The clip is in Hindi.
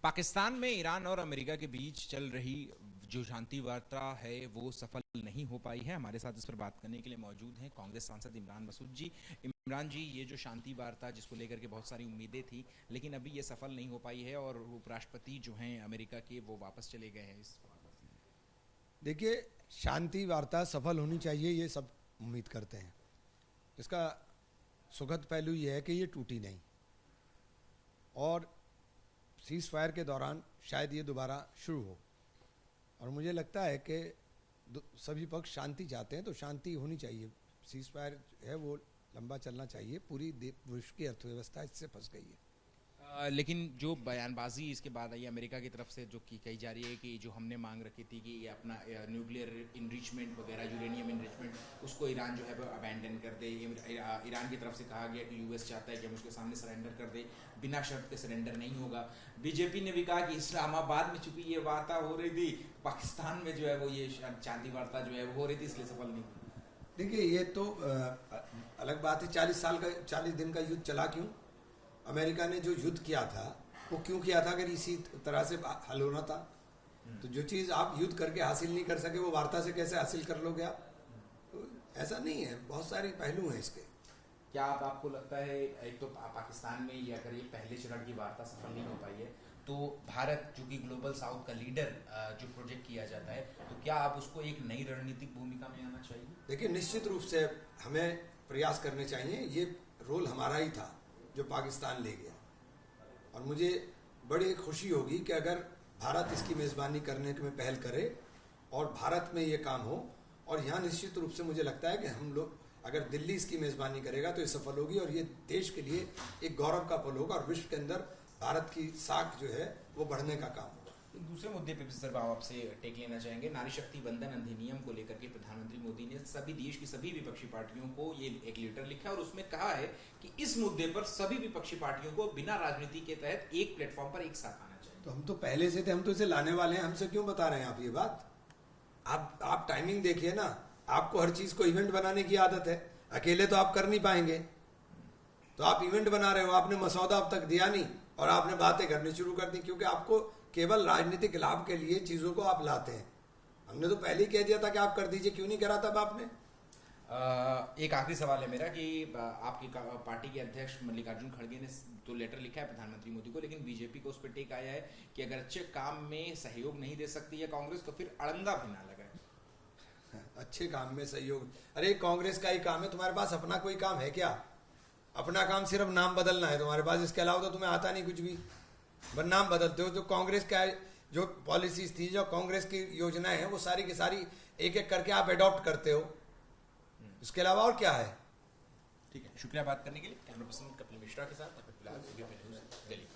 पाकिस्तान में ईरान और अमेरिका के बीच चल रही जो शांति वार्ता है वो सफल नहीं हो पाई है। हमारे साथ इस पर बात करने के लिए मौजूद हैं कांग्रेस सांसद इमरान मसूद जी। इमरान जी, ये जो शांति वार्ता जिसको लेकर के बहुत सारी उम्मीदें थी, लेकिन अभी ये सफल नहीं हो पाई है और उपराष्ट्रपति जो हैं अमेरिका के वो वापस चले गए हैं इस। देखिए, शांति वार्ता सफल होनी चाहिए, ये सब उम्मीद करते हैं। इसका सुखद पहलू ये है कि ये टूटी नहीं और सीज फायर के दौरान शायद ये दोबारा शुरू हो। और मुझे लगता है कि सभी पक्ष शांति चाहते हैं तो शांति होनी चाहिए। सीज फायर है वो लंबा चलना चाहिए। पूरी विश्व की अर्थव्यवस्था इससे फंस गई है। लेकिन जो बयानबाजी इसके बाद आई अमेरिका की तरफ से जो की कही जा रही है कि जो हमने मांग रखी थी कि ये अपना न्यूक्लियर इनरिचमेंट वगैरह, यूरेनियम इनरिचमेंट, उसको ईरान जो है वो अबैंडन कर दे। ईरान की तरफ से कहा गया कि यूएस चाहता है कि हम उसके सामने सरेंडर कर दे, बिना शर्त के सरेंडर नहीं होगा। बीजेपी ने भी कहा कि इस्लामाबाद में चूंकि ये वार्ता हो रही थी, पाकिस्तान में जो है वो ये शांति वार्ता जो है वो हो रही थी, इसलिए सफल नहीं हुई। देखिए, ये तो अलग बात है। 40 दिन का युद्ध चला क्यों? अमेरिका ने जो युद्ध किया था वो क्यों किया था? अगर इसी तरह से हल होना था तो जो चीज़ आप युद्ध करके हासिल नहीं कर सके वो वार्ता से कैसे हासिल कर लोगे आप? तो ऐसा नहीं है, बहुत सारे पहलू हैं इसके। क्या आपको लगता है, एक तो पाकिस्तान में ये अगर ये पहले चरण की वार्ता सफल नहीं हो पाई है तो भारत जो कि ग्लोबल साउथ का लीडर जो प्रोजेक्ट किया जाता है, तो क्या आप उसको एक नई रणनीतिक भूमिका में आना चाहिए? देखिए, निश्चित रूप से हमें प्रयास करने चाहिए। ये रोल हमारा ही था जो पाकिस्तान ले गया और मुझे बड़ी खुशी होगी कि अगर भारत इसकी मेज़बानी करने में पहल करे और भारत में ये काम हो। और यहाँ निश्चित रूप से मुझे लगता है कि हम लोग अगर दिल्ली इसकी मेज़बानी करेगा तो ये सफल होगी और ये देश के लिए एक गौरव का पल होगा और विश्व के अंदर भारत की साख जो है वो बढ़ने का काम होगा। दूसरे मुद्दे पे सर आपसे टेक लेना चाहेंगे। नारी शक्ति वंदन अधिनियम को लेकर के प्रधानमंत्री मोदी ने सभी देश की सभी विपक्षी पार्टियों को ये एक लेटर लिखा है और उसमें कहा है कि इस मुद्दे पर सभी विपक्षी पार्टियों को बिना राजनीति के तहत एक प्लेटफॉर्म पर एक साथ आना चाहिए। तो हम तो पहले से थे, हम तो इसे लाने वाले हैं। हमसे क्यों बता रहे हैं आप ये बात? आप टाइमिंग देखिए ना। आपको हर चीज को इवेंट बनाने की आदत है, अकेले तो आप कर नहीं पाएंगे। तो आप इवेंट बना रहे हो, आपने मसौदा अब तक दिया नहीं और आपने बातें करनी शुरू कर दी, क्योंकि आपको केवल राजनीतिक लाभ के लिए चीजों को आप लाते हैं। हमने तो पहले ही कह दिया था कि आप कर दीजिए, क्यों नहीं करा तब आपने? एक आखिरी सवाल है मेरा कि आपकी पार्टी के अध्यक्ष मल्लिकार्जुन खड़गे ने तो लेटर लिखा है प्रधानमंत्री मोदी को, लेकिन बीजेपी को उस पर टेक आया है कि अगर अच्छे काम में सहयोग नहीं दे सकती है कांग्रेस तो फिर अड़ंगा भी ना लगाए। अच्छे काम में सहयोग? अरे कांग्रेस का ही काम है, तुम्हारे पास अपना कोई काम है क्या? अपना काम सिर्फ नाम बदलना है तुम्हारे पास, इसके अलावा तो तुम्हें आता नहीं कुछ भी। बस नाम बदलते हो। जो कांग्रेस का जो पॉलिसीज थी, जो कांग्रेस की योजनाएं हैं, वो सारी की सारी एक एक करके आप अडॉप्ट करते हो। इसके अलावा और क्या है? ठीक है, शुक्रिया बात करने के लिए। कैमरा पर्सन कपिल मिश्रा के साथ दिल्ली।